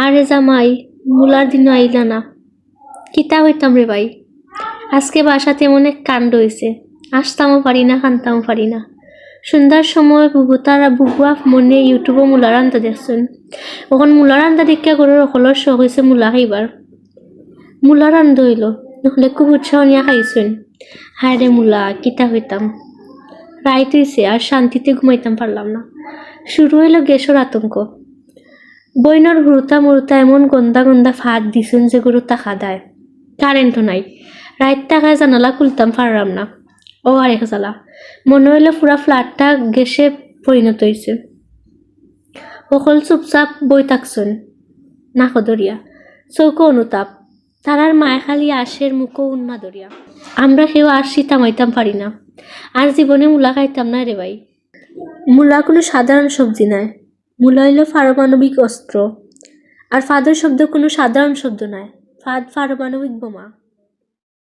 আরে জামাই, মুলার দিন আইলা না, কিতা হইতাম রে ভাই। আজকে বাসাতে এমন এক কাণ্ড হয়েছে, আসতামও পারি না, খানতামও পারি না। সন্ধ্যার সময় বুবুয়া মনে ইউটিউবে মূলা রান্ধা দেখছেন। ওখান মূলা রান্ধা দেখা করে সকলের শখ হয়েছে মূলা খাইবার। মূলা রান্ধ হইল, নহলে খুব উৎসাহ নিয়ে খাইছেন। হায় রে মূলা, কিতা হইতাম। রাইত হইছে আর শান্তিতে ঘুমাইতাম পারলাম না। শুরু হইল গ্যাসের আতঙ্ক। বইনর হুড়ুতা মুড়ুতা এমন গন্দা গন্দা ফাঁদ দিছেন যে গরু তাকা দেয়। কারেন্টও নাই, রাইত টাকায় জানালা খুলতাম পারলাম না। ও আরেক জ্বালা, মনে হইলো পুরা ফ্ল্যাটটা গ্যাসে পরিণত হয়েছে। সকল চুপচাপ বই থাকছেন নাক দরিয়া, চৌকো অনুতাপ। তারার মায় খালি আশের মুখও উন্মা দরিয়া। আমরা কেউ আসি থামাইতাম পারি না। আর জীবনে মূলা খাইতাম না রে ভাই। মূলা কোনো সাধারণ সবজি নয়, মূলা হইল পারমাণবিক অস্ত্র। আর ফাদের শব্দ কোনো সাধারণ শব্দ নয়, ফাদ পারমাণবিক বোমা।